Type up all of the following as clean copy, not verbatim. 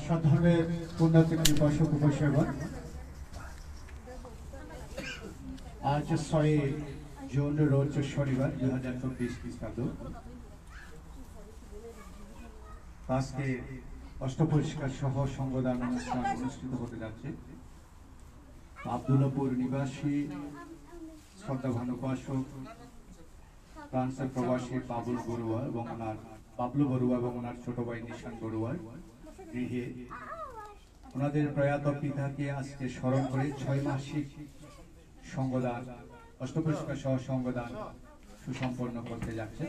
সধর্মের পুণ্যতিথি বর্ষক উপসেবন আজ 6 জুন রোজ শনিবার 2024 খ্রিস্টাব্দ। আজকে অষ্টপরিষ্কার সহ সংগদান অনুষ্ঠান অনুষ্ঠিত হতে যাচ্ছে। আব্দুল্লাপুর নিবাসী শ্রদ্ধাভানু উপাসক ফ্রান্সের প্রবাসী বাবলু বড়ুয়া এবং ওনার ছোট ভাই নিশান বড়ুয়ার গৃহে ওনাদের প্রয়াত পিতাকে আজকে স্মরণ করে 6 মাসিক সংগদান অষ্টপরিষ্কার সহ সংগদান সুসম্পন্ন করতে যাচ্ছে।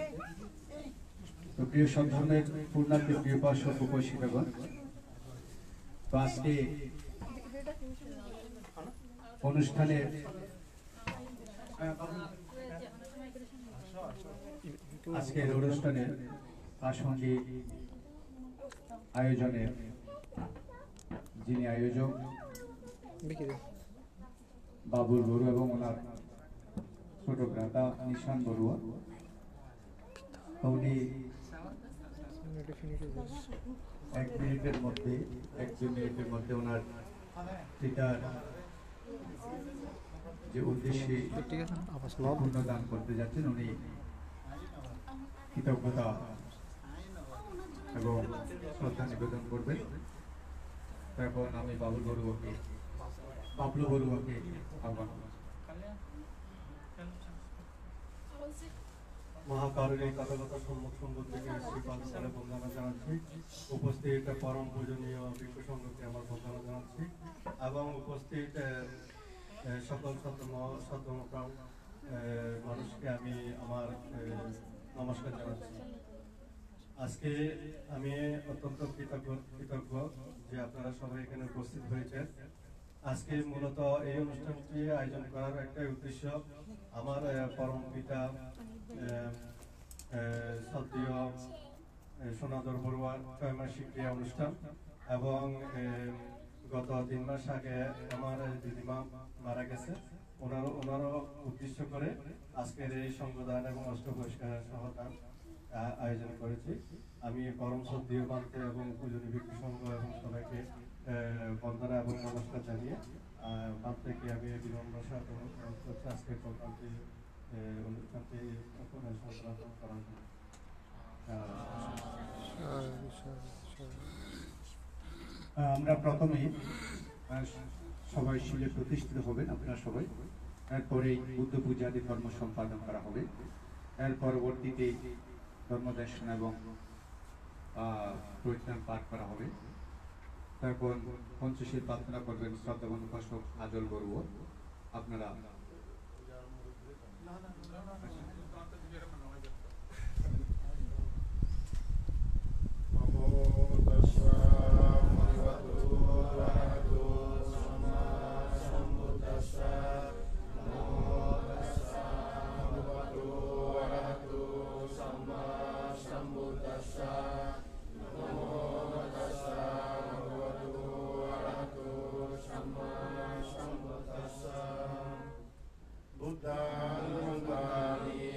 তো প্রিয় সধর্মের পূর্ণার্থী প্রিয় উপাসক উপস্থিতগণ, তো আজকে অনুষ্ঠানের আজকের অনুষ্ঠানের প্রাসঙ্গিক আয়োজনের যিনি আয়োজক বাবুল বড়ুয়া এবং ওনার ছোট ভ্রাতা নিশান বড়ুয়া, উনি 1 মিনিটের মধ্যে ওনার পিতার যে উদ্দেশ্যে পুণ্যদান করতে যাচ্ছেন উনি কৃতজ্ঞতা এবং শ্রদ্ধা নিবেদন করবেন। তখন আমি বাবলু বড়ুয়াকে আহ্বান মহাকারণিক আদালতের সম্মুখ সম্মুখ থেকে শ্রীপাদে বন্দনা জানাচ্ছি। উপস্থিত পরম পূজনীয় ভিক্ষু সংঘকে আমার বন্দনা জানাচ্ছি এবং উপস্থিত সকল সদ্যমপ্রাণ মানুষকে আমি আমার নমস্কার জানাচ্ছি। আজকে আমি অত্যন্ত কৃতজ্ঞ যে আপনারা সবাই এখানে উপস্থিত হয়েছেন। আজকে মূলত এই অনুষ্ঠানটি আয়োজন করার একটাই উদ্দেশ্য, আমার পরম পিতা শ্রদ্ধেয় সোনাদর বড়ুয়ার 6 মাসিক ক্রিয়া অনুষ্ঠান এবং গত 3 মাস আগে আমার দিদিমা মারা গেছে, ওনারও উদ্দেশ্য করে আজকের এই সংগদান এবং অষ্টপরিষ্কার সহদান আয়োজন করেছি। আমি পরম শ্রদ্ধেয় মানতে এবং পূজনীয় ভিক্ষু সংঘ এবং সবাইকে বন্দনা এবং নমস্কার জানিয়ে মাপ থেকে আমি বিনম্র আজকের প্রোগ্রামটি অনুষ্ঠানটি সম্পাদন করার জন্য আমরা প্রথমেই সবাই শিলে প্রতিষ্ঠিত হবেন আপনারা সবাই। এরপরেই বুদ্ধ পূজাদি ধর্ম সম্পাদন করা হবে। এর পরবর্তীতে ধর্মদর্শন এবং পরিত্রাণ পাঠ করা হবে। তারপর পঞ্চশীল প্রার্থনা করবেন শ্রদ্ধাবান উপাসক আজল বড়ুয়া। আপনারা Buddha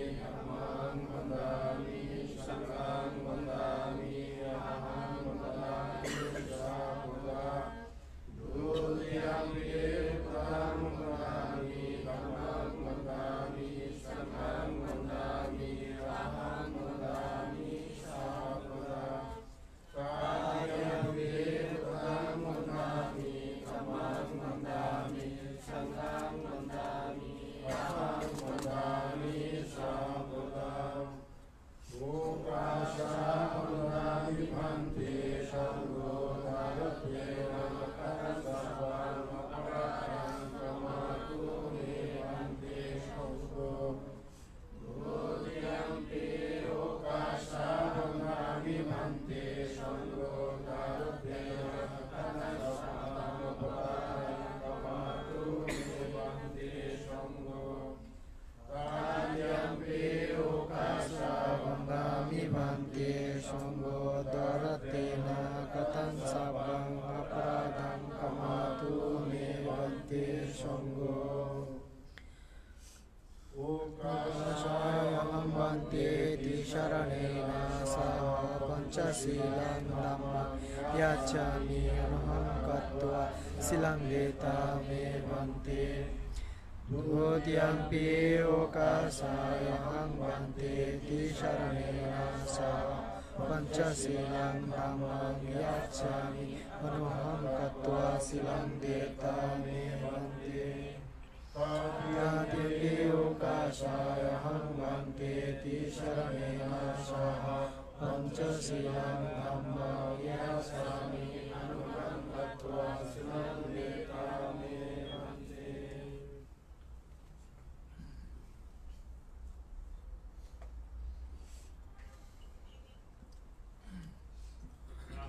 शरणेन सह पञ्चशीलं धम्मं याच्छामि अहं गत्वा शिलाङ्गेतामेवन्ते द्वितीयम्पि ओकासायहं वन्दे शरणेन सह पञ्चशीलं धम्मं याच्छामि अहं गत्वा शिलाङ्गेतामेवन्ते ओकाशायहं वन्दे शरणेन सह पञ्चशीलं धम्मं याच्छामि अहं गत्वा शिलाङ्गेतामेवन्ते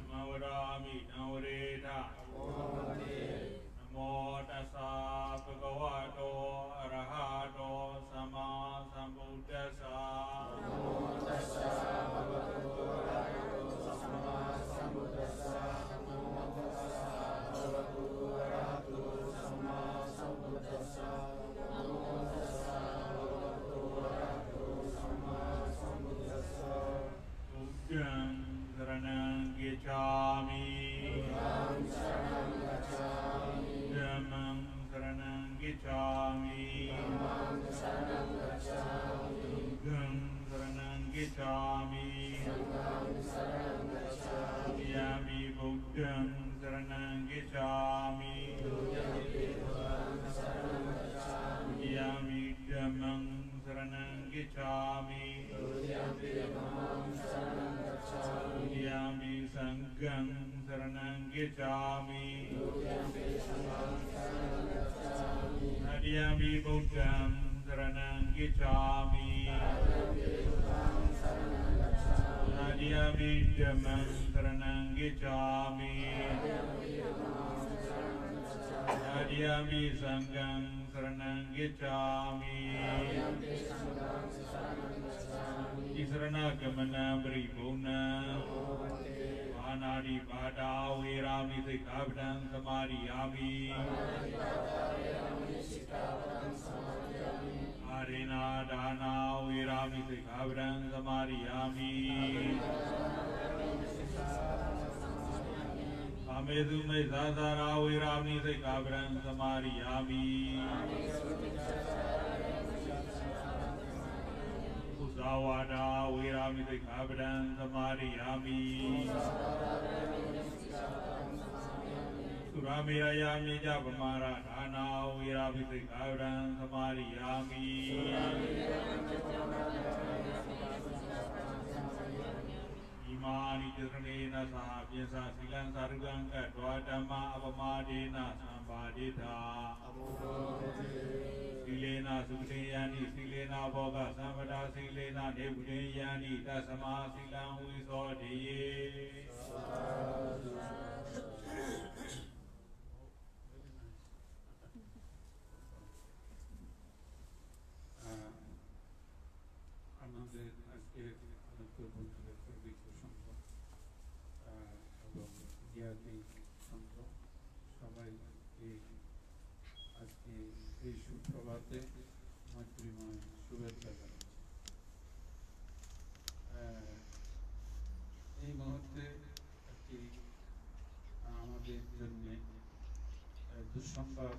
Namorami Naureda Namo Tassa Bhagavato Arahato Sama Sambuddhassa Namo Tassa Bhagavato Arahato Sama Sambuddhassa Namo Tassa Bhagavato Arahato Sama Sambuddhassa Namo Tassa Bhagavato Arahato Sama Sambuddhassa Buddham Saranam Gacchami Dhammam Saranam Gacchami Sangham Saranam Gacchami Yami Buddham Saranam Gacchami Yami Dhammam Saranam Gacchami Yami Sangham Saranam Gacchami Adiyami Buddham Saranam Gacchami Adiyami Dhammam Saranam Gacchami Adiyami Sangham Saranam Gacchami Isarana Gamana Bribuna Anadi Bada Virami Sikabdan Samadhiyami Arena Dana Virami Sikabdan Samadhiyami Amedume Zazara Virami Sikabdan Samadhiyami Usawada Virami Sikabdan Samadhiyami Suramirayami Japamara Dhana Virami Sikabdan Samadhiyami Imani Jasranena Sahabyasa Silan Sarugan Katva Dhamma Apamadena Sambadita Silena Sukhteyani Silena Bhoga Samvada Silena Nebudeyani Tasama Silan Visodhiye আমাদের আজকে বন্ধুদের পবিত্র সংঘ এবং জ্ঞাতি সংঘ সবাইকে আজকে এই সুপ্রভাতে মাতৃময় শুভেচ্ছা জানাচ্ছি। এই মুহূর্তে একটি আমাদের জন্য দুঃসংবাদ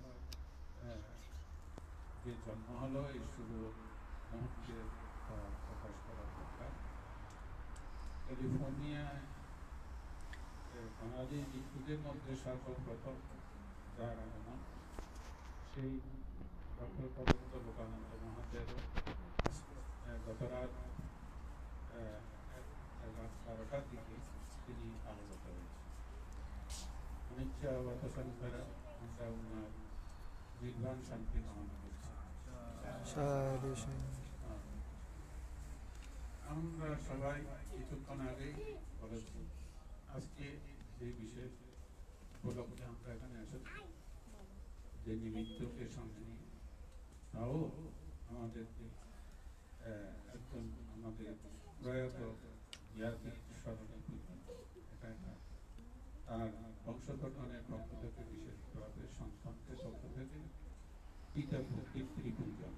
যে জন্ম হলো এই শুভ মুহূর্তে প্রকাশ করা দরকার। ক্যালিফোর্নিয়ায় বাঙালি মৃত্যুদের মধ্যে সর্বপ্রথম যার আগমন সেই ডক্টর পদন্ত লোকানন্দ মহাদেব গত রাত 12টার দিকে তিনি আলোচিত হয়েছেন। অনিচ্ছা বাতাসংখ্যারা আমরা ওনার নির্বাণ শান্তি কামনা করছি। আমরা সবাই কিছুক্ষণ আগেই বলেছি আজকে যে বিশেষ উপলক্ষে আমরা এখানে এসেছি যে নিমিত্তকে সঙ্গে নিয়ে তাও আমাদেরকে একজন আমাদের প্রয়াত জ্ঞাতি স্মরণে এটা তার বংশগঠনের পক্ষ থেকে বিশেষভাবে সন্তানদের পক্ষ থেকে পিতৃপূজা।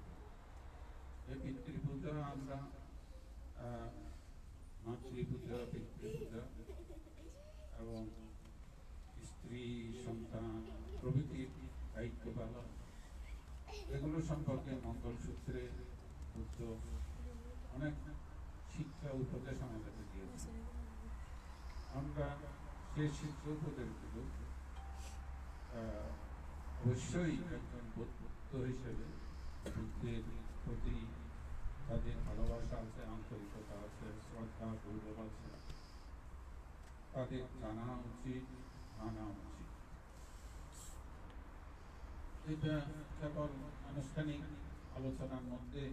এই পিতৃপূজা আমরা মাতৃপূজা, পিতৃপূজা এবং স্ত্রী, সন্তান প্রভৃতির দায়িত্ব পালন, এগুলো সম্পর্কে মঙ্গলসূত্রে বুদ্ধ অনেক শিক্ষা উপদেশ আমাদেরকে দিয়েছে। আমরা সেই শিক্ষা উপদেশগুলো অবশ্যই একজন বুদ্ধ হিসেবে বুদ্ধের প্রতি তাদের ভালোবাসা আছে, আন্তরিকতা আছে, শ্রদ্ধা গৌরব আছে, তাদের জানা উচিত, মানা উচিত। এটা কেবল আনুষ্ঠানিক আলোচনার মধ্যে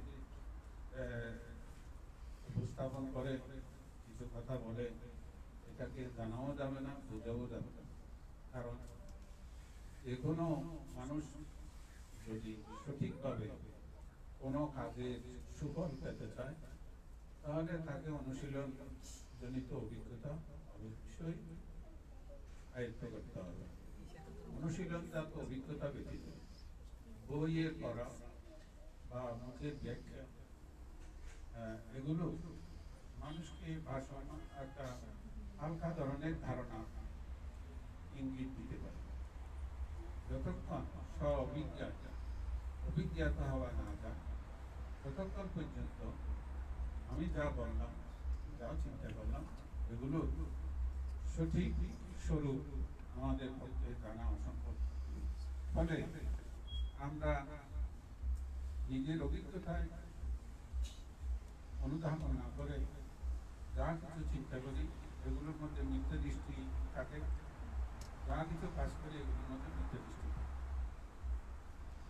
উপস্থাপন করে কিছু কথা বলে এটাকে জানাও যাবে না, বোঝাও যাবে না। কারণ যে কোনো মানুষ যদি সঠিকভাবে কোনো কাজের সুফল পেতে চায় তাহলে তাকে অনুশীলন জনিত অভিজ্ঞতা অবশ্যই আয়ত্ত করতে হবে। অনুশীলনজাত অভিজ্ঞতা ব্যতীত বইয়ের পড়া বা মুখের ব্যাখ্যা এগুলো মানুষকে ভাষণ একটা হালকা ধরনের ধারণা ইঙ্গিত দিতে পারে। যতক্ষণ অভিজ্ঞতা হওয়া না যায় ততক্ষণ পর্যন্ত আমি যা বললাম, যা চিন্তা করলাম, এগুলো সঠিক স্বরূপ আমাদের পক্ষে জানা অসম্ভব। ফলে আমরা নিজের অভিজ্ঞতায় অনুধাবন না করে যা কিছু চিন্তা করি এগুলোর মধ্যে মিথ্যা দৃষ্টি থাকে, যা কিছু কাজ করি এগুলোর মধ্যে মিথ্যা দৃষ্টি থাকে।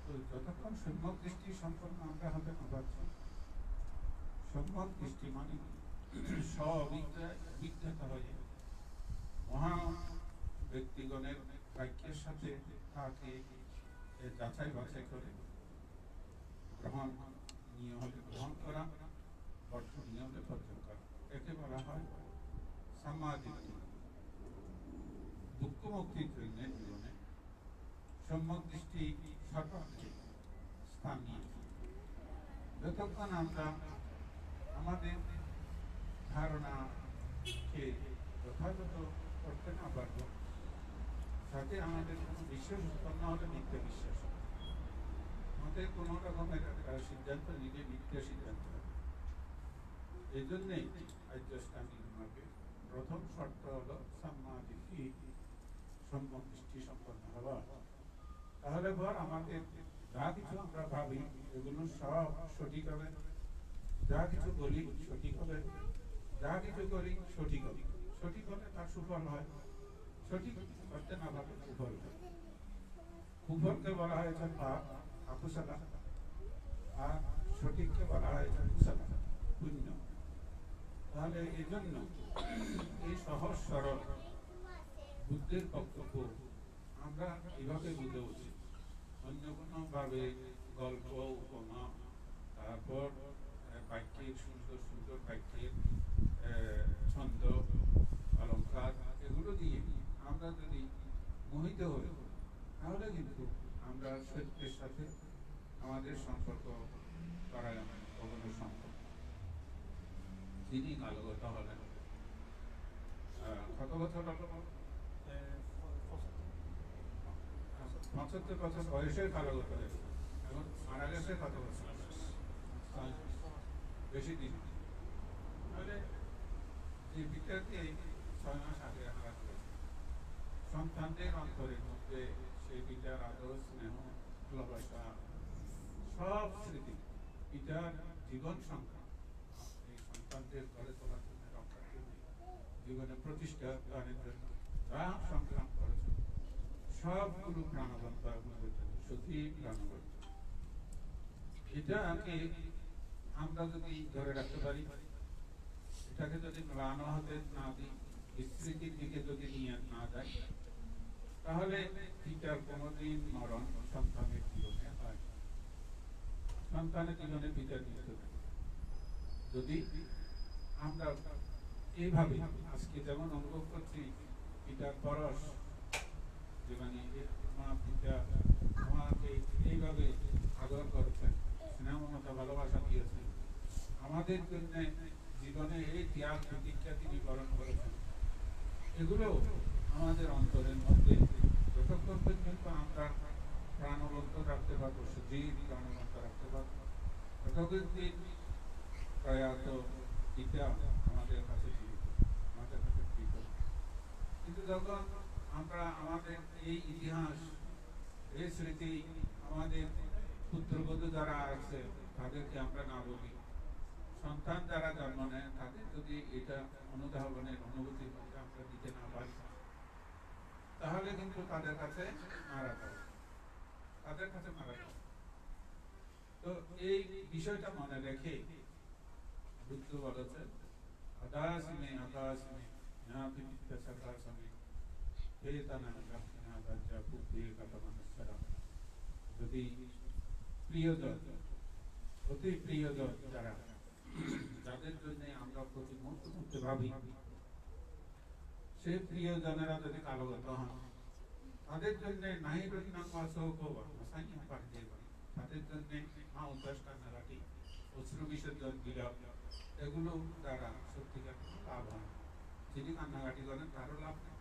তো যতক্ষণ সম্যক দৃষ্টি সম্পন্ন আমরা হবে না পারছি, সম্যক দৃষ্টি মানে অভিজ্ঞতা হয়ে মহা ব্যক্তিগণের বাক্যের সাথে তাকে যাচাই বাছাই করে গ্রহণীয় হলে গ্রহণ করা, বর্জনীয় হলে বর্জন করা, একে বলা হয় সামাজিক। দুঃখ মুক্তির জন্য জীবনে সম্যক দৃষ্টি সর্বাগ্রে স্থান নিয়েছে। যতক্ষণ আমরা আমাদের ধারণাকে যথাযথ করতে না পারবো, সাথে আমাদের কোনো বিশ্বাস উৎপন্ন হলে মিথ্যা বিশ্বাস, আমাদের কোনো রকমের সিদ্ধান্ত নিলে মিথ্যা সিদ্ধান্ত হবে। এই জন্যেই আর্যষ্টাঙ্গিক মার্গের প্রথম শর্ত হলো সাম্মাদিকি, সম্যক দৃষ্টি সম্পন্ন হওয়া। তাহলে পর আমাদের যা কিছু আমরা ভাবি এগুলো সব সঠিক হবে, যা কিছু বলি সঠিক হবে, যা কিছু করি সঠিক হবে। সঠিক হলে তার সুফল হয়, সঠিক করতে না পারলে কুফল হয়। কুফলকে বলা হয়েছে পাপ, আকুশলা, আর সঠিককে বলা হয়েছে কুশলা, পুণ্য। তাহলে এই জন্য এই সহজ সরল বুদ্ধের বক্তব্য আমরা এভাবে বুঝে উচিত। অন্য কোনো ভাবে গল্প, উপমা, তারপর বাক্যের সুন্দর সুন্দর বাক্যের ছন্দ, অলঙ্কার এগুলো দিয়ে আমরা যদি মোহিত হই তাহলে কিন্তু আমরা সত্যের সাথে আমাদের সম্পর্ক করা কখনো সম্ভব। তিনি কালগত হলেন কত বছর, 75 বছর বয়সে কালগত হয়েছে, এখন মারা গেছে কত বছর, বেশি দিন। তাহলে যে পিতাকে 6 মাস আগে হারা করেছে, সন্তানদের অন্তরের মধ্যে সেই পিতার আদর, স্নেহ, ভালোবাসা, সব স্মৃতি, পিতার জীবন সংখ্যা, এই সন্তানদের গড়ে তোলার জন্য, রক্ষার জন্য, জীবনে প্রতিষ্ঠা দানের জন্য যা সংগ্রাম করেছে সবগুলো প্রাণবন্ত আপনাদের জন্য, সত্যি প্রাণবন্ত। এটাকে আমরা যদি ধরে রাখতে পারি, এটাকে যদি ম্লান হতে না দিই, স্মৃতির দিকে যদি নিয়ে না যাই, তাহলে পিতার কোনোদিন মরণ সন্তানের জীবনে হয়, সন্তানের জীবনে পিতার মৃত্যু হয়। যদি আমরা এইভাবে আজকে যেমন অনুভব করছি পিতার পরশ, যে মানে মা পিতা আমাকে এইভাবে আদর করেছেন, স্নেহ মমতা ভালোবাসা দিয়েছেন, আমাদের জন্য জীবনে এই ত্যাগ প্রতিজ্ঞা তিনি বরণ করেছেন, এগুলো আমাদের অন্তরের মধ্যে যতক্ষণ পর্যন্ত আমরা প্রাণবন্ত রাখতে পারবো, সজীব প্রাণবন্ত রাখতে পারবো, ততক্ষণ প্রয়াত এটা আমাদের কাছে জীবিত, আমাদের কাছে জীবিত। কিন্তু যখন আমরা আমাদের এই ইতিহাস, এই স্মৃতি, আমাদের পুত্রবধূ যারা আছে তাদেরকে আমরা না বলি, সন্তান যারা জন্ম নেয় তাদের যদি এটা অনুধাবনের অনুভূতি আমরা দিতে না পারি, তাহলে কিন্তু তাদের কাছে মারা যাবে, তাদের কাছে মারা যাবে। তো এই বিষয়টা মনে রেখে বুদ্ধ বলেছেন, আকাশ মে আকাশ মে यहाँ पे चित्त सकाश में चेतना लक्षणा बच्चा बुद्धि कथमनस्सरम। যদি প্রিয়জন, অতি প্রিয়জন যারা, যাদের জন্য আমরা প্রতি মুহূর্তে ভাবি, সেই প্রিয়জনেরা যদি কালগত হন, তাদের জন্য নাহি রত্না শোক আসাইয়া পাঠিয়ে, তাদের জন্য উদ্দাস কান্নাকাটি, অশ্রু বিসর্জন, বিলাপ, এগুলো দ্বারা সত্যিকার লাভ হয়। যিনি কান্নাকাটি করেন তারও লাভ নেই,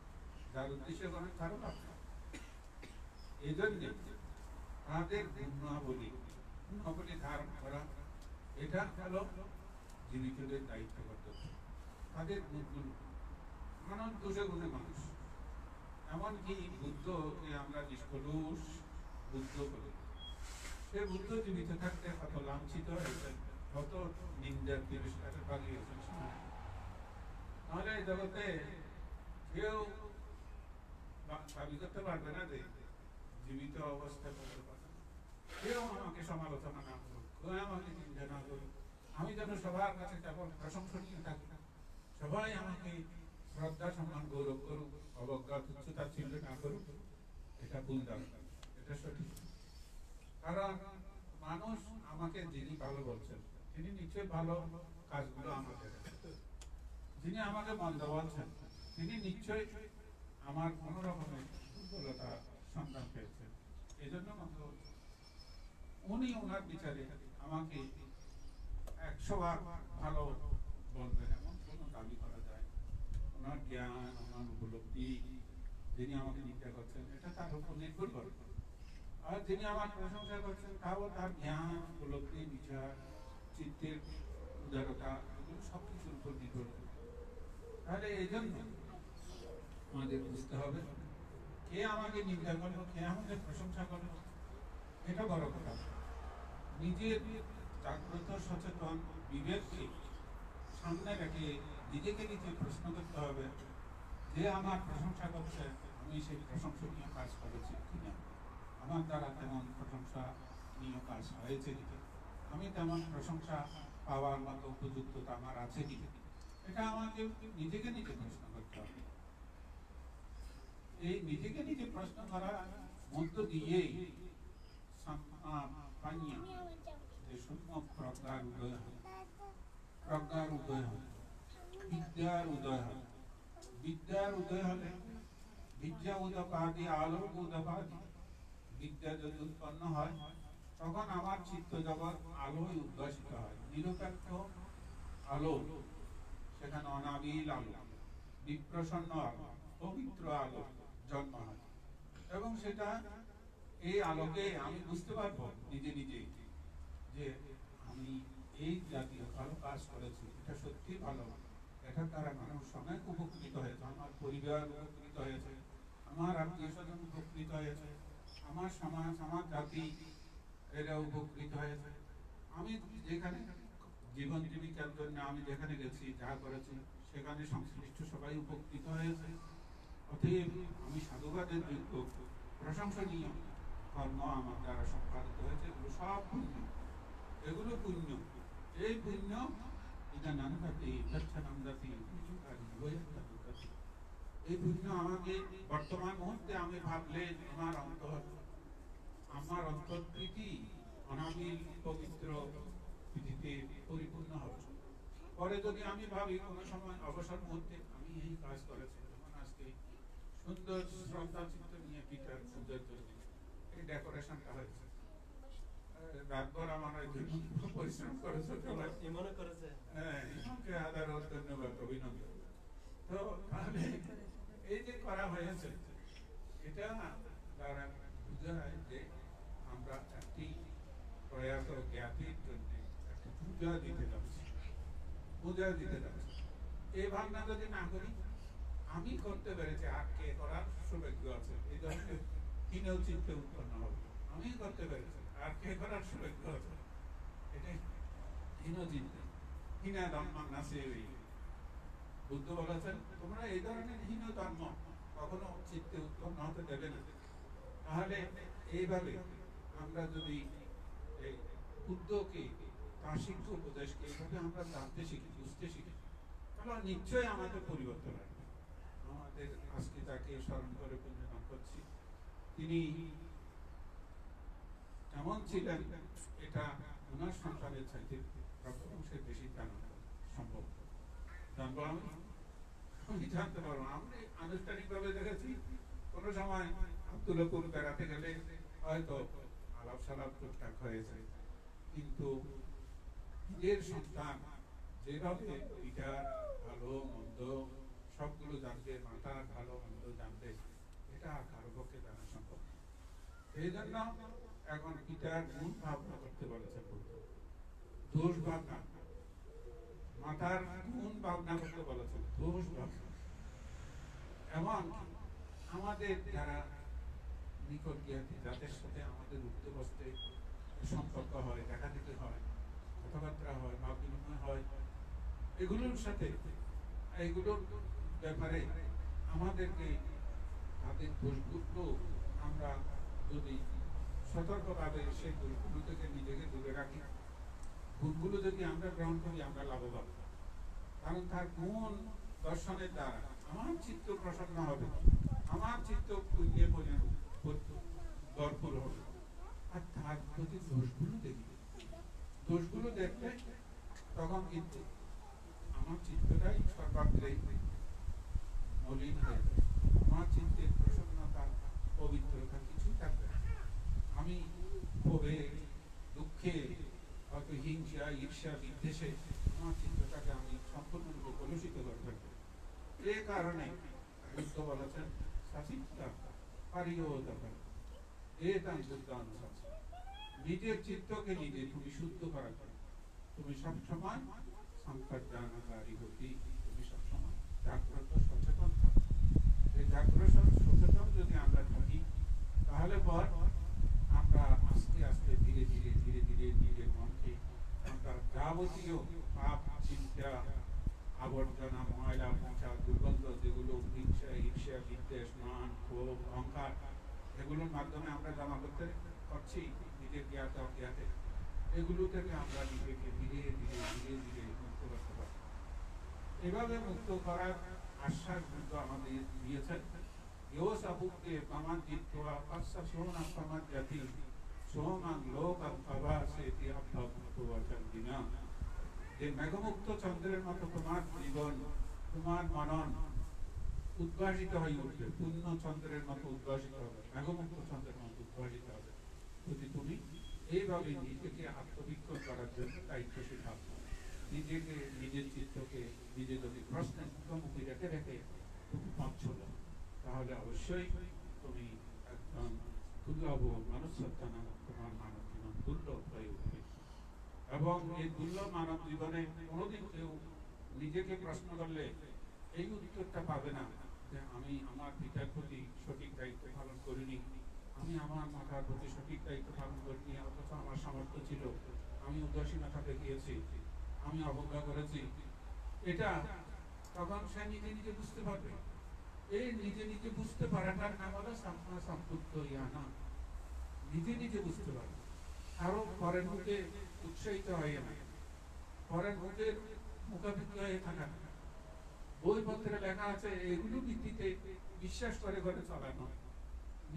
যার উদ্দেশ্যে করেন তারও লাভ নেই। এই জন্য তাদের গুণাবলী ধারণ করা, এটা হলো জীবিতদের দায়িত্ব কর্তব্য। তাদের গুণগুলো, মানুষ দোষে গুণে মানুষ, এমনকি বুদ্ধকে আমরা নিষ্কলুষ বুদ্ধ বলি। সে বুদ্ধ জীবিত থাকতে কত লাঞ্ছিত হয়েছেন, কত নিন্দার তিরস্কারের ভাগী হয়েছেন। তাহলে এই জগতে কেউ দাবি করতে পারবে না যে জীবিত অবস্থায় বলতে পারবে না, কেউ আমাকে সমালোচনা না করুক, কেউ আমাকে নিন্দা না করুক, আমি যেন সবার কাছে কেবল প্রশংসনীয় থাকি, সবাই আমাকে শ্রদ্ধা সম্মান গৌরব করুক, অবজ্ঞা তুচ্ছতা ছিল না করুক, এটা ভুল দাবি, এটা সঠিক। কারণ মানুষ আমাকে যিনি ভালো বলছেন তিনি নিশ্চয়ই ভালো কাজগুলো আমাকে, যিনি আমাকে মন্দ বলছেন তিনি নিশ্চয়ই আমার কোন রকমের দুর্বলতা সন্ধান পেয়েছেন, এই জন্য মন্দ বলছেন। উনি ওনার বিচারে আমাকে 100 বার ভালো বলবেন এমন কোন দাবি করা যায়? ওনার জ্ঞান, ওনার উপলব্ধি, যিনি আমাকে নিন্দা করছেন এটা তার উপর নির্ভর করে, আর যিনি আমার প্রশংসা করছেন তাও তার জ্ঞান, উপলব্ধি, বিচার, চিত্তের উদারতা, এগুলো সবকিছুর উপর নির্ভর করে। তাহলে এই জন্য আমাদের বুঝতে হবে কে আমাকে নিন্দা করলো, কে আমাকে প্রশংসা করলো, এটা বড় কথা। নিজের জাগ্রত সচেতন বিবেককে সামনে রেখে নিজেকে নিজে প্রশ্ন করতে হবে যে আমার প্রশংসা করছে, আমি সেই প্রশংসনীয় কাজ করেছি কিনা, আমার দ্বারা তেমন প্রশংসনীয় কাজ হয়েছে কিনা, আমি তেমন প্রশংসা পাওয়ার মতো উপযুক্ততা আমার আছে কিনা, এটা আমাকে নিজেকে নিজে প্রশ্ন করতে হবে। এই নিজেকে নিজে প্রশ্ন করার মধ্য দিয়েই যে সম্যক প্রজ্ঞার উদয় হয়, প্রজ্ঞার উদয় হয়, বিদ্যার উদয় হয়। বিদ্যার উদয় হলে বিদ্যা উদপাদি আলোক উদপাদি, বিদ্যা যদি উৎপন্ন হয় তখন আমার চিত্ত জগৎ আলোয় উদ্ভাসিত হয়, নিরপেক্ষ আলো, সেখানে অনাবিল আলো, বিপ্রসন্ন আলো, পবিত্র আলো জন্ম হয়। এবং সেটা এই আলোকে আমি বুঝতে পারবো নিজে নিজে যে আমি এই জাতীয় ভালো কাজ করেছি, এটা সত্যি ভালো, এটার দ্বারা মানুষ অনেক উপকৃত হয়েছে, আমার পরিবার উপকৃত হয়েছে, আমার আত্মীয় স্বজন উপকৃত হয়েছে, আমার সমাজ, আমার জাতি এরা উপকৃত হয়েছে। আমি যেখানে জীবন জীবিকার জন্য আমি যেখানে গেছি, যা করেছি, সেখানে সংশ্লিষ্ট সবাই উপকৃত হয়েছে। অতএব আমি সাধুবাদের যোগ্য, প্রশংসনীয় কর্ম আমার দ্বারা সম্পাদিত হয়েছে, এগুলো সব পুণ্য, এগুলো পুণ্য। এই পুণ্য এটা নানকাতি নামদাতি, এই পুণ্য আমাকে বর্তমান মুহূর্তে আমি ভাবলে আমার অন্তর্প্রীতি অনাবিল পবিত্র পৃথিবীতে পরিপূর্ণ হবে। পরে যদি আমি ভাবি কোনো সময় অবসর মুহূর্তে আমি এই কাজ করেছি, যেমন আজকে সুন্দর শ্রদ্ধা চিত্ত নিয়ে পিতার পূজার জন্য এই ডেকোরেশনটা হয়েছে, রাতভর আমার পরিশ্রম করেছে, মনে করেছে, হ্যাঁ, ইমামকে আদা ধন্যবাদ, অভিনন্দন। তো তাহলে এই যে করা হয়েছে, এটা দ্বারা বোঝায় যে আমরা একটি প্রয়াত জ্ঞাতির জন্য একটি পূজা দিতে যাচ্ছি, পূজা দিতে যাচ্ছি। এই ভাবনা যদি না করি, আমি করতে পেরেছি আর কে করার সৌভাগ্য আছে, এই ধরনের হীন চিন্তা উৎপন্ন হবে। আমি করতে পেরেছি আর কে করার সৌভাগ্য আছে, এটাই হীন চিন্তা। হীনা ধর্ম নাচে বুদ্ধ বলেছেন, তোমরা এই ধরনের হীন ধর্ম কখনো চিত্তে উৎপন্ন হতে দেবে না। তাহলে এইভাবে আমরা যদি এই বুদ্ধকে, তার শিক্ষা উপদেশকে এইভাবে আমরা জানতে শিখি, বুঝতে শিখি, তাহলে নিশ্চয়ই আমাদের পরিবর্তন আসবে। আমাদের আজকে তাকে স্মরণ করে পুণ্যদান করছি। তিনি এমন ছিলেন, এটা ওনার সংসারের চাইতে অংশের বেশি জানা সম্ভব। জানবো আমি জানতে পারবো। আমি আনুষ্ঠানিকভাবে দেখেছি কোনো সময় আব্দুল্লাহপুর বেড়াতে গেলে হয়তো আলাপ সালাপ টুকটাক হয়েছে, কিন্তু নিজের সন্তান যেভাবে পিতার ভালো মন্দ সবগুলো জানতে, মাতার ভালো মন্দ জানতে, এটা কারো পক্ষে জানা সম্ভব। সেই জন্য এখন পিতার গুণ ভাবনা করতে বলেছে, দোষ ভাবনা, মাতার গুণ ভাবনা করতে বলেছে, দোষ ভাবনা। এবং আমাদের যারা নিকট জ্ঞাতি, যাদের সাথে আমাদের উঠতে বসতে সম্পর্ক হয়, দেখাদেখি হয়, কথাবার্তা হয়, ভাব বিনিময় হয়, এগুলোর সাথে, এগুলোর ব্যাপারে আমাদেরকে তাদের দোষগুলো আমরা যদি সতর্কভাবে সেই দোষগুলো থেকে নিজেকে দূরে রাখি, গুণগুলো যদি আমরা গ্রহণ করি, আমরা লাভবান। কারণ তার গুণ দর্শনের দ্বারা আমার চিত্ত প্রসন্ন হবে, আমার চিত্ত ভরপুর হবে। আর তার প্রতি দোষগুলো দেখবে, দোষগুলো দেখলে তখন কিন্তু আমার চিত্তটাই সর্বাগ্রেই মলিন হয়ে যাবে। আমার চিত্তের প্রসন্নতা, পবিত্রতা কিছুই থাকবে না। আমি ক্ষোভে, দুঃখে, হয়তো হিংসা, ঈর্ষা, বিদ্বেষে আমার চিত্তটাকে আমি সম্পূর্ণরূপে কলুষিত করে ফেলবো। এ কারণে বুদ্ধ বলেছেন, সাচিত্তা পারিয়োদকা এতাং বুদ্ধানুশাসন। নিজের চিত্তকে নিজে তুমি শুদ্ধ করার জন্য তুমি সবসময় সংকটজনকারী হতি, তুমি সবসময় জাগ্রত সচেতন থাকো। এই জাগ্রত সচেতন যদি আমরা থাকি, তাহলে পর আমরা আস্তে আস্তে ধীরে ধীরে ধীরে ধীরে নিজের মনকে আমরা যাবতীয় পাপ, চিন্তা, আবর্জনা, ময়লা, পচা, দুর্গন্ধ, যেগুলো হিংসা, ঈর্ষা, বিদ্বেষ, মান, ক্ষোভ, অহংকার, এগুলোর মাধ্যমে আমরা জমা করতে পারছি নিজের জ্ঞাত অজ্ঞাতে, এগুলো থেকে আমরা নিজেকে ধীরে ধীরে ধীরে ধীরে মুক্ত করতে পারি। এভাবে মুক্ত করার আশ্বাস বুদ্ধ আমাদের দিয়েছেন। ইয়ো সাবুকে পামান জিত্বা পাশা সোনা পামান জাতি সোমান লোক আভাসে আভ্যবচন দিনা। যে মেঘমুক্ত চন্দ্রের মতো তোমার জীবন, তোমার মনন উদ্ভাসিত হয়ে উঠবে, পূর্ণ চন্দ্রের মতো উদ্ভাসিত হবে, মেঘমুক্ত চন্দ্রের মতো উদ্ভাসিত হবে যদি তুমি এইভাবে নিজেকে আত্মবিক্ষোভ করার জন্য দায়িত্বশীল ভাব। নিজেকে, নিজের চিত্তকে নিজে যদি প্রশ্নের মুখোমুখি রেখে রেখে তুমি পথ চলো, তাহলে অবশ্যই তুমি একজন দুর্লভ মানব সত্তা নামক তোমার মানব জীবন দুর্লভ হয়ে উঠবে। এবং এই দুর্লভ মানব জীবনে কোনোদিন কেউ নিজেকে প্রশ্ন করলে এই উত্তরটা পাবে না যে আমি আমার পিতার প্রতি সঠিক দায়িত্ব পালন করিনি, আমি আমার মাতার প্রতি সঠিক দায়িত্ব পালন করিনি, অথচ আমার সামর্থ্য ছিল, আমি উদাসীনতা দেখিয়েছি, আমি অবজ্ঞা করেছি। এটা তখন সে নিজে নিজে বুঝতে পারবে। এই নিজে নিজে বুঝতে পারাটার নাম হলো সম্পূর্ণ ইয়ানা। নিজে নিজে বুঝতে পারবে, আরো পরের মুখে উৎসাহিত হয়ে না, পরের মুখের মুখাপেক্ষি হয়ে থাকা না। বইপত্রে লেখা আছে, এগুলো ভিত্তিতে বিশ্বাস করে করে চালানো।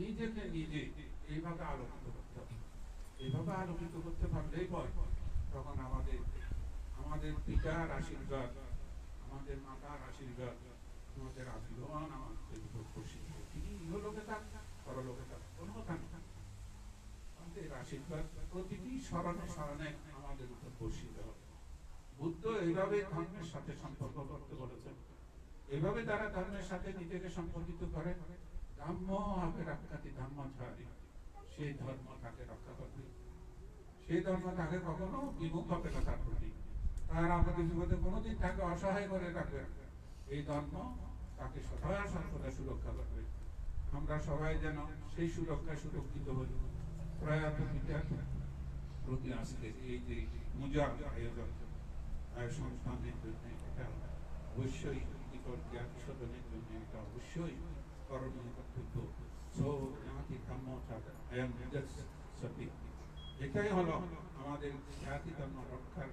নিজেকে নিজে এইভাবে আলোকিত করতে হবে। এইভাবে আলোকিত করতে পারলেই পর তখন আমাদের পিতার আশীর্বাদ, আমাদের মাতার আশীর্বাদ, আমাদের আশীর্বাদ আমাদের উপর বর্ষিত হবে। তিনি ইহলোকে থাক, পরলোকে থাক, কোনো কথা না, আমাদের আশীর্বাদ প্রতিটি স্মরণে স্মরণে আমাদের উপর বর্ষিত হবে। বুদ্ধ এইভাবে ধর্মের সাথে সম্পর্ক করতে বলেছেন। এভাবে তারা ধর্মের সাথে নিজেকে সম্পর্কিত করে। ধর্ম হবে রক্ষাতি ধর্মচারী, সেই ধর্ম তাকে রক্ষা করবে, সেই ধর্ম তাকে কখনো বিমুখ হবে না তার প্রতি। তার আমাদের জীবনে কোনোদিন তাকে অসহায় করে রাখবে। এই ধর্ম তাকে সদা সর্বদা সুরক্ষা করবে। আমরা সবাই যেন সেই সুরক্ষায় সুরক্ষিত হই। প্রয়াত পিতার প্রতি আজকে এই যে পূজার আয়োজন সংস্থানের জন্য এটা অবশ্যই নিকট জ্ঞান শোধনের জন্য এটা অবশ্যই করণীয় কর্তব্য। এটাই হলো আমাদের জাতি ধর্ম রক্ষার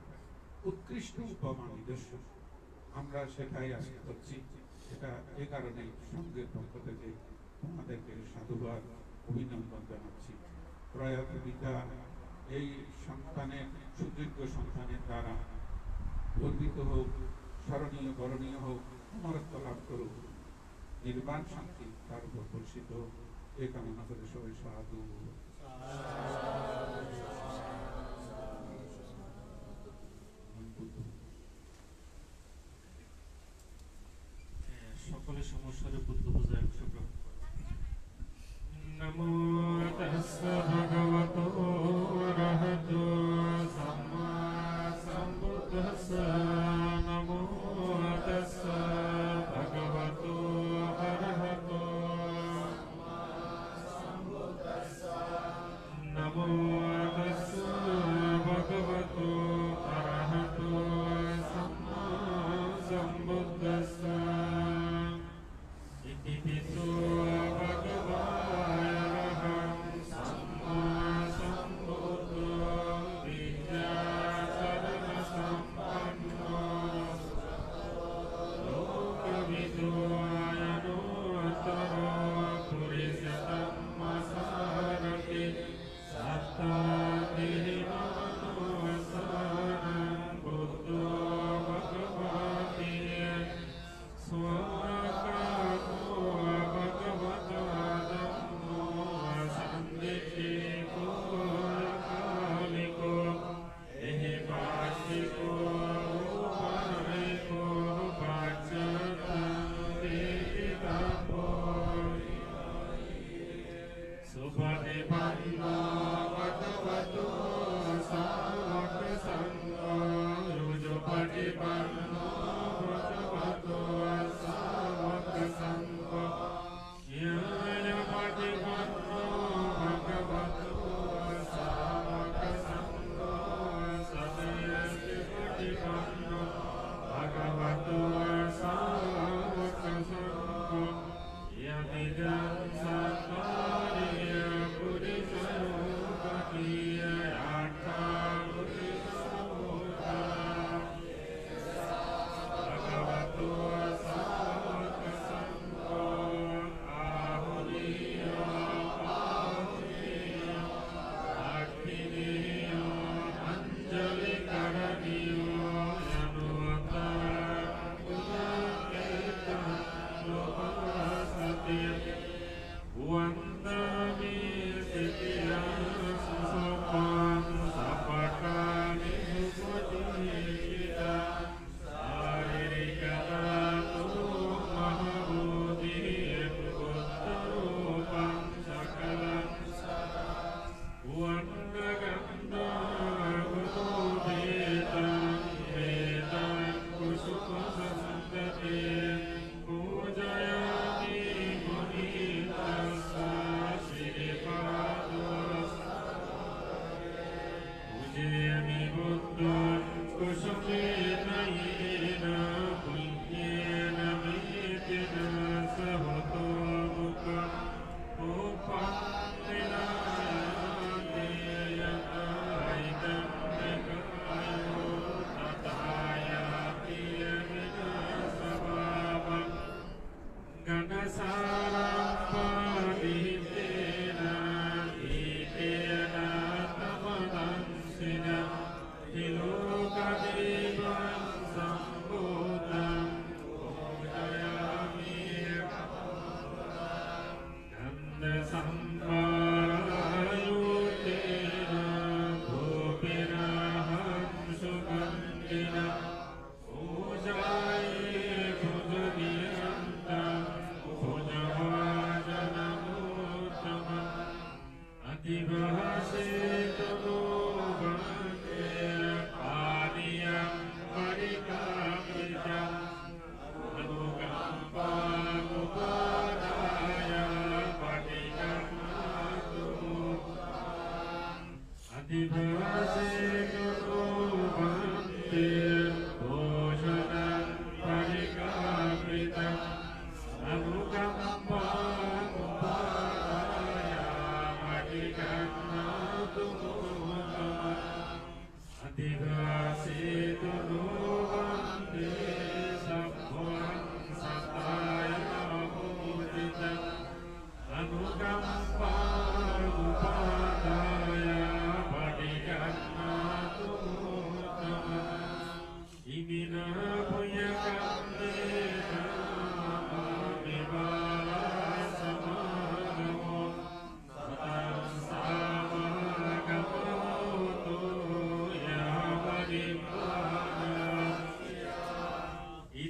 উৎকৃষ্ট উপমা নিদর্শন। আমরা সেটাই আশা করছি। এটা এ কারণে সঙ্গের পক্ষ থেকে তোমাদেরকে সাধুবাদ অভিনন্দন জানাচ্ছি। প্রয়াত পিতা এই সন্তানের সুযোগ্য সন্তানের দ্বারা গর্বিত হোক, স্মরণীয় বরণীয় হোক, অমরত্ব লাভ করুক, নির্বাণ শান্তি তার উপর বর্ষিত হোক, এ কামনা করে সবাই সাধু। সকলের সমস্যারে বুদ্ধ পূজায় অংশগ্রহণ। নমো তাস্সা ভগবতো অরহতো সাম্মা সম্বুদ্ধাস্সা। নমো তাস্সা ভগবতো অরহতো নমো তাস্সা ভগবতো অরহতো সাম্মা সম্বুদ্ধাস্সা। ইতি পিতো ভগবানঃ সাম্মা সম্বুদ্ধো বিদ্যাচরণ সম্পন্নো লোকবিদো আয়নোত্তরো পুরিষতম সারথি সত্তাদিহিমানসারং বুদ্ধো ভগবতি স্বকাতো ভগবতো ধম্মো সন্দিঠিকো কালিকো এহি পাশিকো উপারিকো পাচ্যতং দিতিতাপো সুপটিপন্নো ভগবতো সাবক সংঘো রুজুপটিপন্নো ভগবতো সাবক সংঘো জ্ঞানপটিপন্নো ভগবতো সাবক সংঘো সত্যপটিপন্নো ভগবতো সাবক সংঘো यदिदं सत्कार्य पुरुषरूपकीय याथा पुरुषरूपा भगवतो सावक संघो आहुरीय आहुरीय अग्निरीय अंजलिकरणीय यनुवतां पुनर्केतं लोकसति वन्दमि सिद्धिं सुसुखं सपकानि सुपतिहितं शारीरिकतातो महाबोधिं बुद्धरूपं सकलं वन्दगन्धगुरुभेदं वेदं कुसुमसन्ततिं पूजयामि मुनितस्सा पूजयामि बुद्धं कुसुमेन येन पुण्येन मेतेन सहतो मुखम् उपन्निनायते यथाइदं निकायो तथायाति यमिना स्वभावम्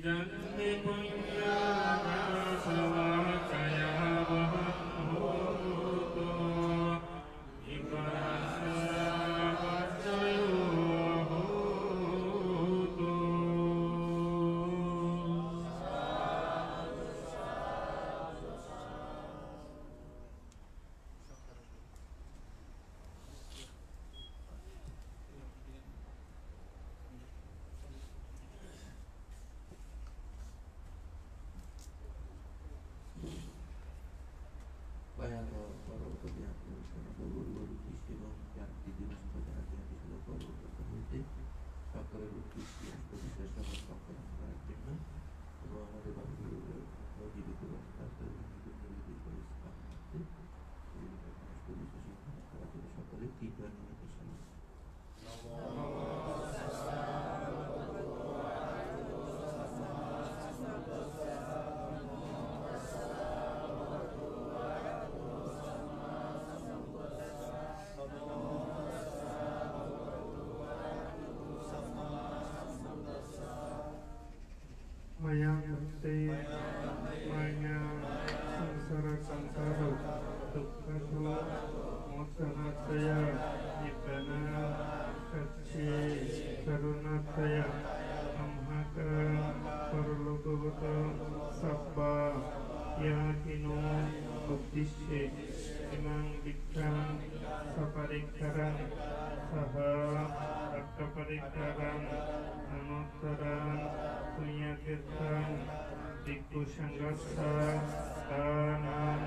Idanti punyana sawakaya bahamutu Ibarasa vajayo hutu Bayang para pekerjaan karena baru-baru istimewa yang didinas pada hati-hati sudah baru berkembang sakral lukis yang seperti saya sama sampai sekarang dengan ruang ada bagi wajib itu tata hidup lebih baik sekarang jadi seperti sesuatu karena tidak sakral tidak itu sama Maya Bhante Maya Samsara Sansaro Dukkhato Mokshanataya Nibbana Kacce Karunataya Amhaka Paralokavata Sabba Yakino Buddhishe Imang Dikkhang Saparikkaran Saha Attaparikkaran Anuttaran Punyakirtan Dikku Sanggasa Tanam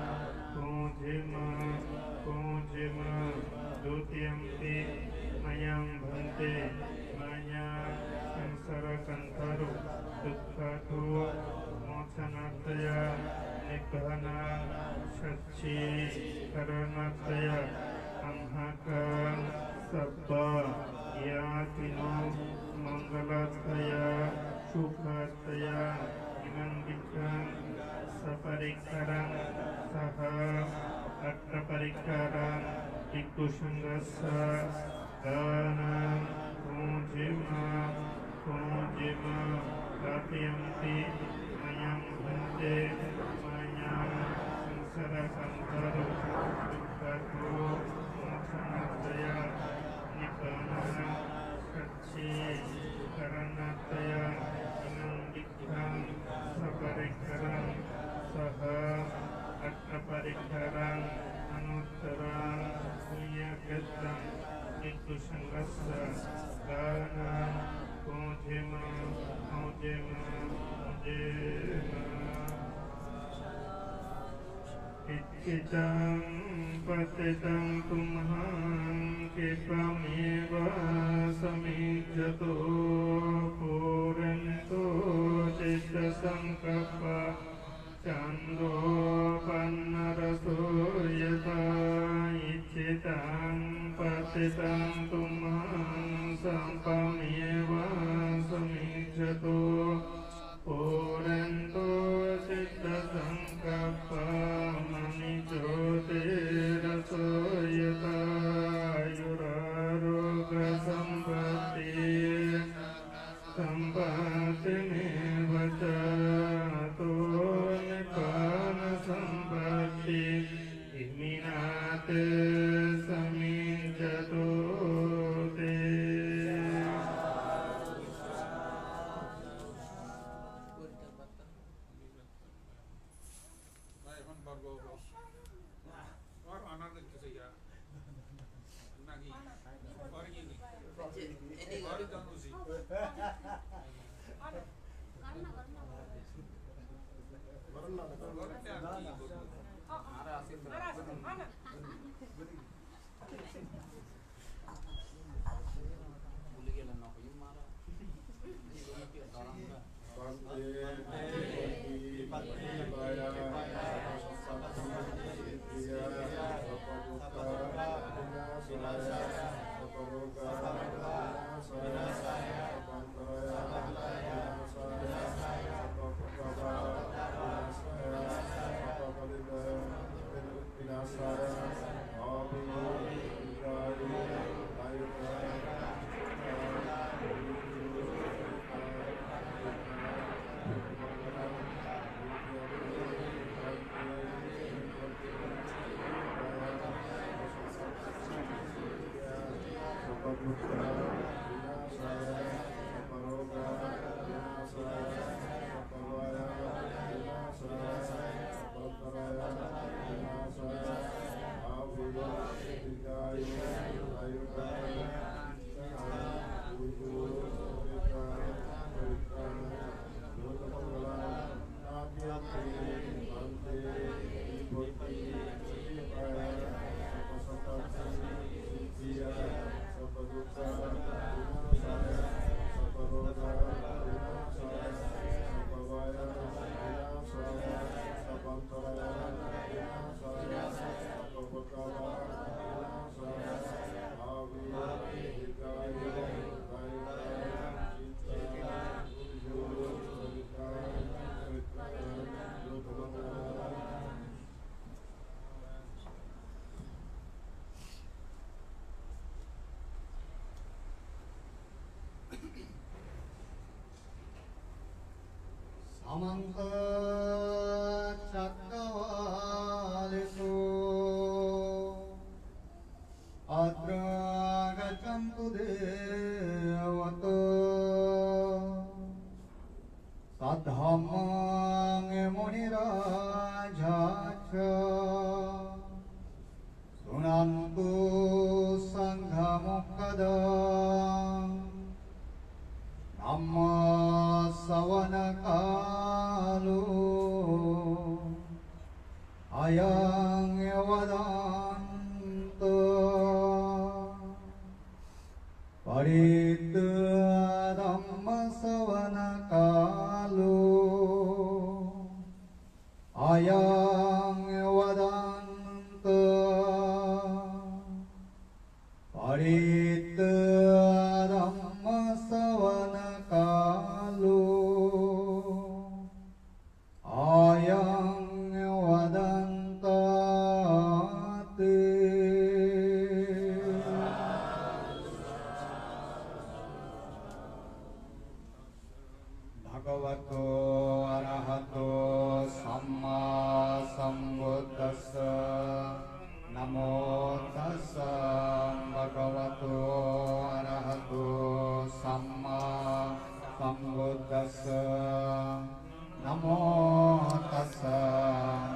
Kojema Dutiyampi Mayang Bhante Maya Samsara Kantaro Dukkhato Mokshanataya Nibbana Satchi Karanataya Amhaka Sabba Yakino Mangalataya Sukhataya Imang Dikkhang Saparikkaran Saha Attaparikkaran Dikku Sanggasa Danam Kojema Gatiyampi Mayang Bhante Mayang Samsara Kantaro Dukkhato Mokshanataya Nibbana Satchi Karanataya Imang Dikkhang Saparikkaran Saha Attaparikkaran Anuttaran Punyakirtan Dikku Sanggasa Danam Kojema Ittang patitang tumhang kipameva samijjato purento citta sankappa cando pannaraso yata ittang patitang tumhang sampameva samijjato purento citta sankappa Vinasaya, समन्त चक्रवालेषु अत्र गच्छन्तु देवतो सद्धम्मं मुनिराजाच शृण्वन्तु सङ्घमुखदम् धम्मश्रवणकालो अयं वदन्तु परितु धम्मश्रवणकालो अयं वदन्तु परितु धम्मश्रवणकालो अयं वदन्तु ते भगवतो अरहतो सम्मा सम्बुद्धस्स नमो तस्स भगवतो अरहतो सम्मा सम्बुद्धस्स नमो तस्स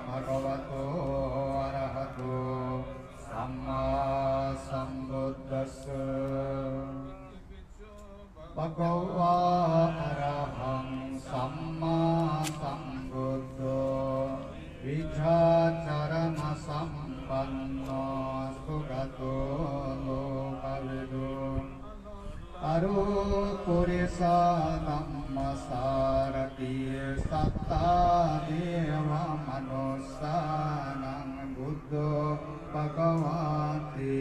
भगवतो अरहतो सम्मा सम्बुद्धस्स भगवा अरहं सम्मा सम्बुद्धो विद्याचरण सम्पन्नो सुगतो लोकविदो अरो पुरुषा धम्मसारथी सत्ता देव मनुष्यानं बुद्धो भगवते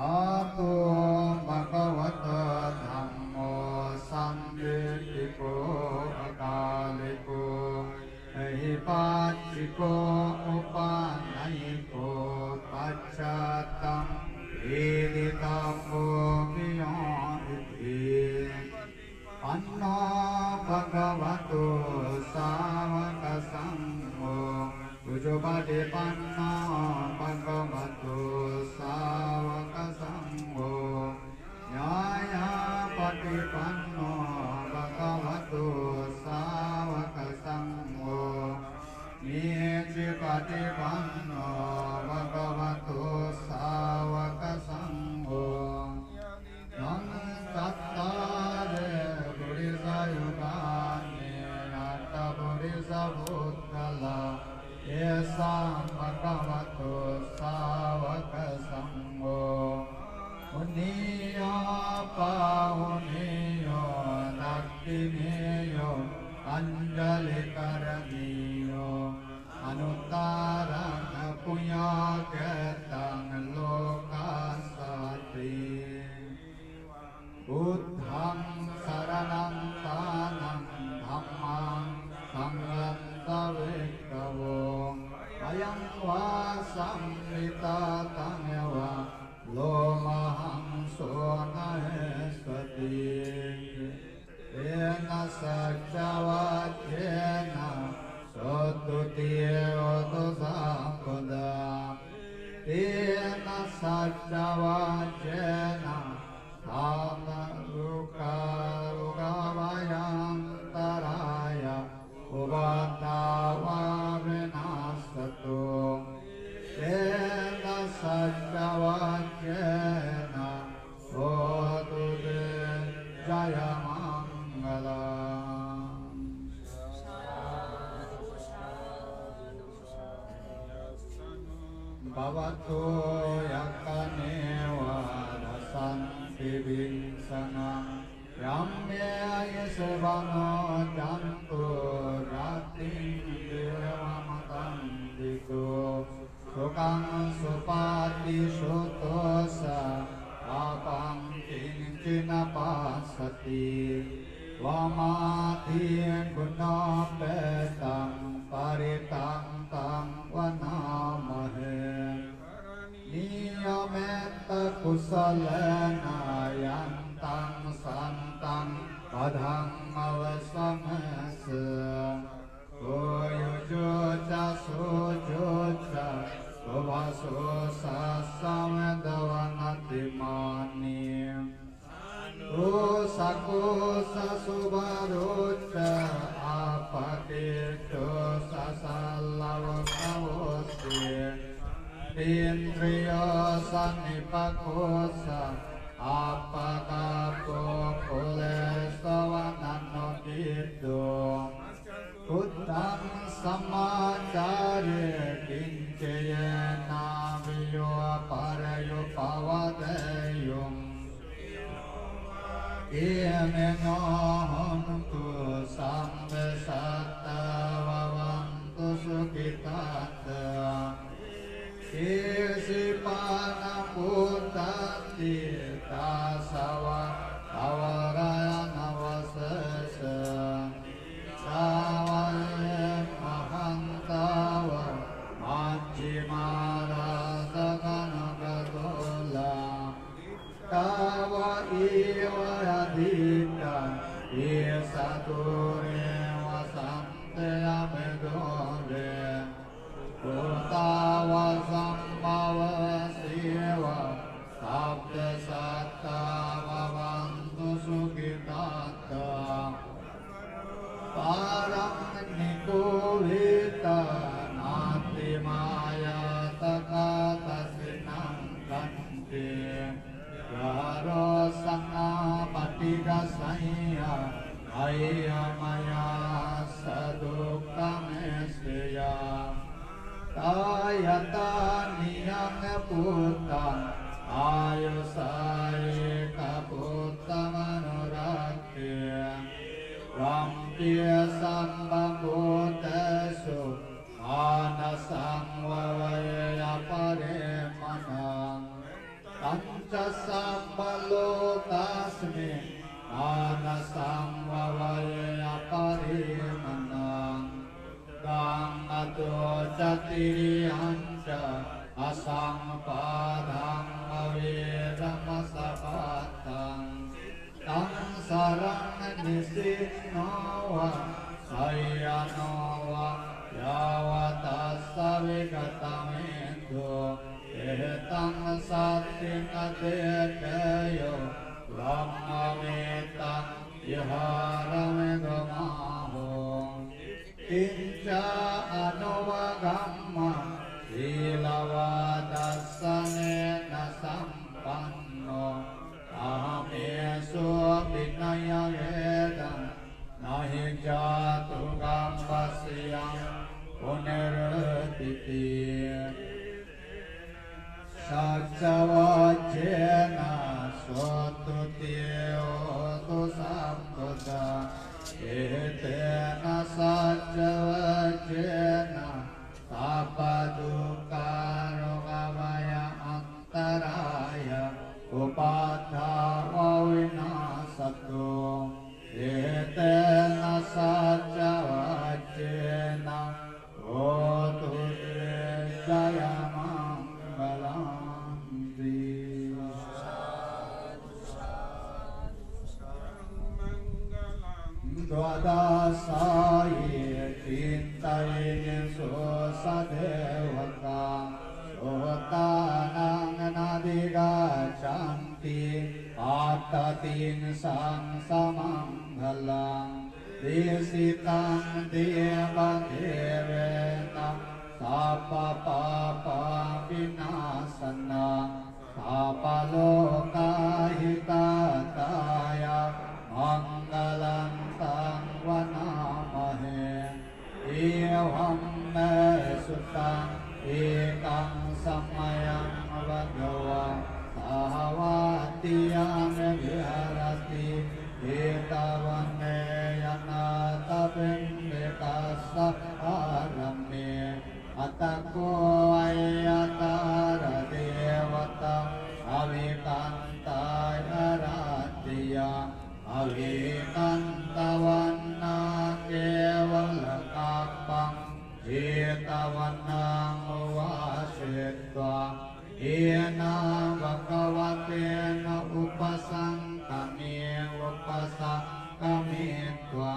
आतो भगवत धम्मो संवेदिको अकालिको हिपाचिको उपानयिको पश्चात्तं वेदितमो वियोनिधि अन्नो भगवतो सावक संगो उजुपदि पन्नो भगवतो सावक संगो न्यायपतिपन्नो भगवतो सावक संगो निजपतिपन्नो भगवतो सावक संगो नं तत्तारे पुरिसयुगानि अट्टपुरिसभूतला येषां भगवतो सावक संगो मुनियो पाहुनियो दक्षिणेयो अञ्जलिकरणीयो अनुत्तरं पुण्यकृतं लोकासते बुद्धं शरणं तानं धम्मं संघं सविष्टवो अयं वा संविततमेव लोमहं सोनहेस्वति तेन सच्चवाच्येन सोत्तुतियोतु सम्पदा तेन सच्चवाच्येन धामरुकारुगवयन्तराय उबन्धावा विनाशतु तेन सच्चवाच्येन होतु ते जयमङ्गलम् भवतो यज्ञमेव रसन्ति विंसनं रम्ययशवनो जन्तु रात्रिं देवमतन्तिको सुखं सुपातिशुतोष पापं किञ्चिन पासति वमाधिं गुणोपेतं परितं तं वनामहे नियमेत कुशलेन यन्तं सन्तं पदम् अवसमस्य kosa apakapo kule sawanano gitu Uttam samacare kincaya naviyo parayo pavadayum Iyamenohantu sambe satta vavantu sukhitata Isipana putati tasava avaraya navasasa Savaya mahantava majjimara saganagadola Tava iva yadita isature vasante amedore Kutava sambhava siva sabda satta vavantu sukhitata Parang nikovita nati maya takata sinam kanti Yaro sana patiga saya Aya maya sadukkamesya Tayata niyang putan ayusai kaputa manurakti Rampya sambhamutesu anasam vavaya paremanam Tanca sambhalokasmi anasam vavaya paremanam Gangatu jatiriyanca asam padam aviramasapatang Tang sarang nisinowa sayanowa yawatasa vikatamedu etang satingadekeyo lammametang yaharamegamaho Inca anuvagamma silavadasane nasampanno Amesu vinaya vedam nahi jatu gampasyam punertiti Saccavacena sotutiyo tu sambuddha Etena saccavacena tapadukkha rogavaya antaraya Upadhava vinasatu etena saccavacena hotu jaya mangalanti Dvadasaye cintaye susadevaka Sotanang nadiga canti Atatin sang samanghalang Disitang deva devena Sapa papa vinasana Sapa loka hitataya Manggalang tang vanamahe Evam me sutang Ekang samayang bhagava sahavatiyam viharati etavanne yanatapindikassa arame atako ayatara devata avikantaya ratiya avikantavanna kevalakapam Etavanang vasetva ena bhagavatena upasankame upasankame-tva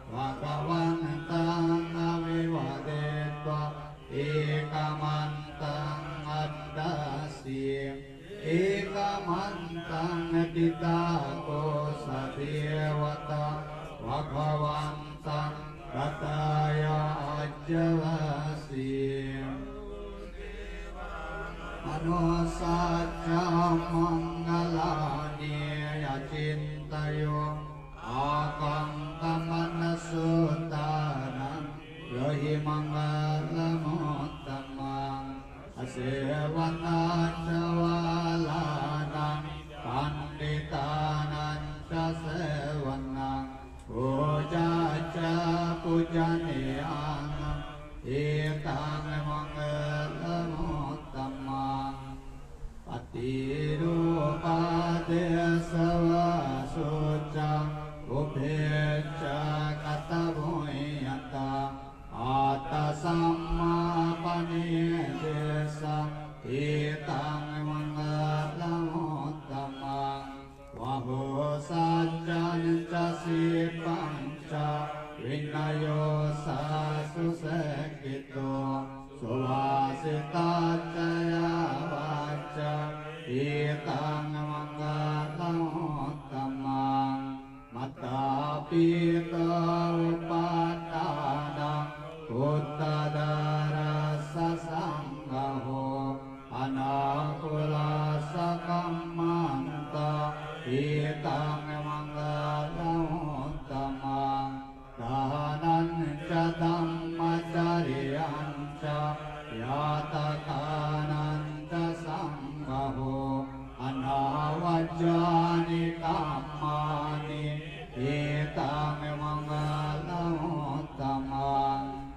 bhagavantang avivadetva ekamantang addasi ekamantang ditako sadevata bhagavantang Rataya ajavasi Anusacam Pujaniyan Etang Mangalamuttamang Patirupadesava Sucang Ubhecha Katavunyata Ata Samma Panidesa Etang Mangalamuttamang Vaho Sajjan Chasipang Cha Vinayo Sasusakito Suvasita Jaya Vacha Etang Mangalamuttamang Mata Pita Upadana Uttadara Sasanggaho Anakula Sakamanta Etang Mangalamuttamang Dahanan Cha Dhammacariyan Cha Yatakanan Cha Sanggaho Anavajjani Dhammani Etang Mangalamuttamang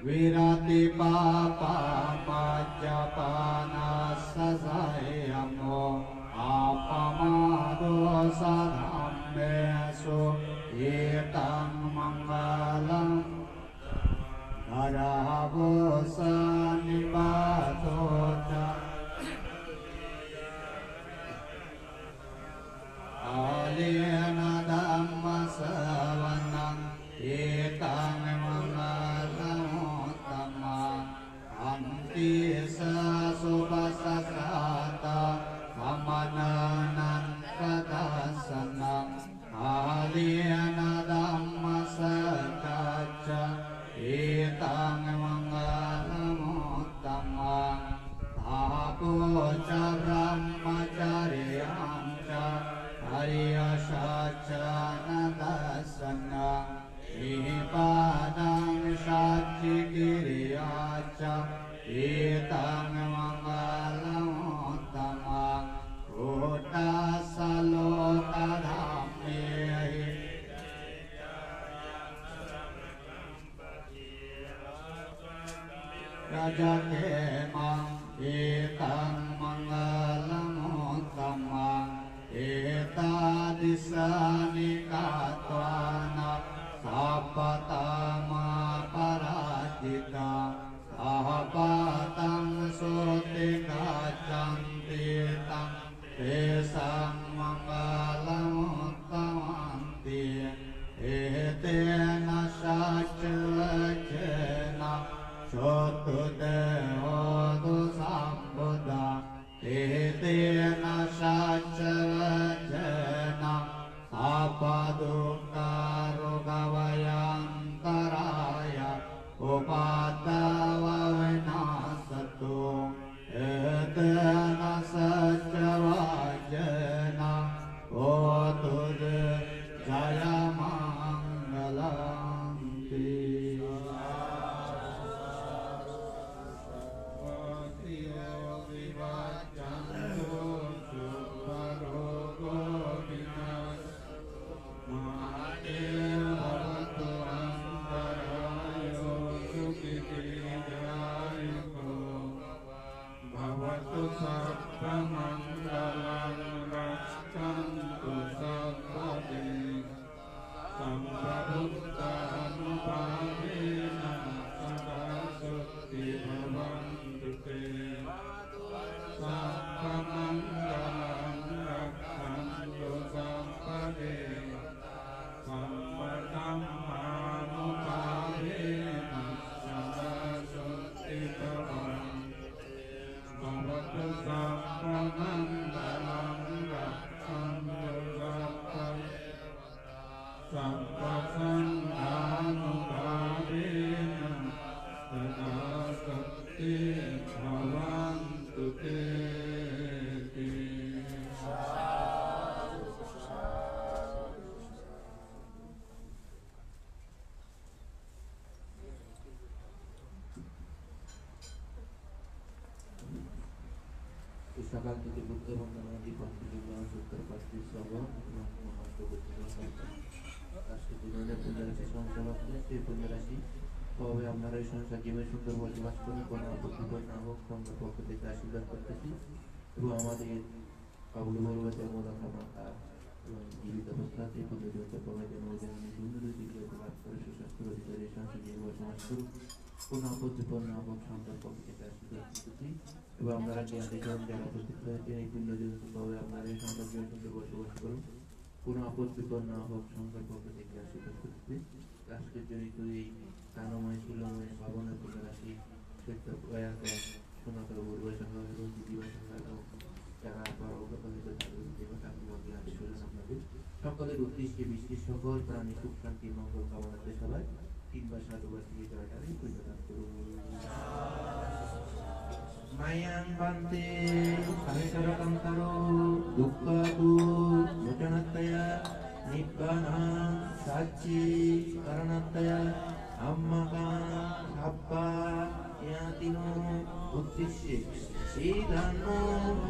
Virati Papa Pajapana Sasayamo Apamado Sadhammesu Etang Mangalam Arahavo Sanipatocha Alena Dhamma Savanang Etang Mangalamuttamang Anti Sasubhasasata Samananan Kadasanang Alena Dhamma Sakacha Etang Mangalamuttamang Tapocha Brahmacariyan Cha Hariyashacha Nadasanang Ipadang Shachikiriyacha Etang Mangalamuttamang Uttasaloka Dhammehi Rajakemang Etang Mangalamuttamang Etadisani Katwana Sapatama Parajita Sapatang Sotika Cantitang Tesang Mangalamuttamangti Etena Sachvajena Shotudeo Sambuddha Etena Sachvajena Sapadukka Rogavayantaraya Upadava Vinasatu Etena Sachvajena Otude Jaya Mangalanti Bhavatu Sattvamangalam Rakshantu Sattvatim Samprabuddhanupavena Sada Sutti Bhavantu Te Sattvamangalam Rakshantu Sattvatim Sampadhammanupavena Sada Sutti Bhavantu Bhavatu Sattvamangalam Rakshantu Sattvatim Sampasanghanupavena Sada Sutti Bhavantu Te Pustakaan Tuti Buddha Wandana di Pantai Sutra Pasti Sawa Maha Tubuh আজকের দিনে অনেক পুণ্যরাশি সংসার হচ্ছে সেই পুণ্যরাশি তবে আপনারা এই সংসার জীবনে সুন্দর বসবাস করে কোনো আপত্তিকর না হোক আমরা পক্ষ থেকে আশীর্বাদ করতেছি এবং আমাদের বাবুল বড়বাজার মোদাঙ্গা মাতা এবং জীবিত অবস্থাতে পুণ্যদেবতা প্রভাব যেন সুন্দর জীবিত লাভ করে সুস্বাস্থ্য অধিকারী সংসার জীবন বসবাস করুক কোনো আপত্তিকর না হোক সন্তান পক্ষ থেকে আশীর্বাদ করতেছি এবং আপনারা যে আদিজন যারা উপস্থিত হয়েছেন এই পুণ্যজনভাবে আপনারা এই সংসার জীবন সুন্দর বসবাস করুন কোনো আপত্তিকর না হোক সংসার পক্ষ থেকে আশীর্বাদ করতেছি রাষ্ট্রের জনিত এই কানময় শিলময় ভাবনা করে রাখি সত্য প্রয়াসে সনাতন বৈশাখ এবং দিদিবাসা এবং যারা অবগত হয়েছে তাদের ঠাকুরবাকে আদেশ করলেন আপনাদের সকলের উদ্দেশ্যে বিশ্বের সকল প্রাণী সুখ শান্তি মঙ্গল কামনাতে সবাই 3 বার সাধুবার দিয়ে জয়টারে পরিদান করুন মায়াং বান্তে সাহেতরকান্তরো দুঃখাদু মোচনাত্তয়া নিব্বানাং সাচ্চি কারণাত্তয়া আম্মাকা সাব্বা ইয়াতিনো উদ্দেশ্যে ईदानो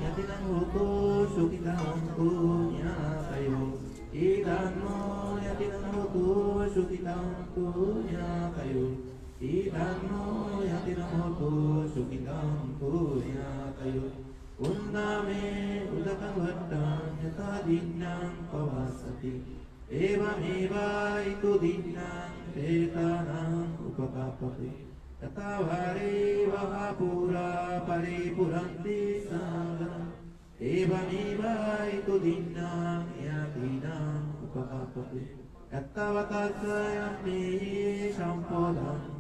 यतिनं होतो सुखितांतो न्यातयो ईदानो यतिनं होतो सुखितांतो न्यातयो ईदानो यतिनं होतो सुखितांतो न्यातयो उन्नामे उदकं वट्टां यथा दिन्नां पवासति एवमेवायितो दिन्नां प्रेतानाम् उपकापते तथा वारे वहापुरा परिपुरन्ति सागरम् एवमेवायितो दिन्नां यातीनाम् उपकापते यत्तावता स्वयं मे सम्पदम्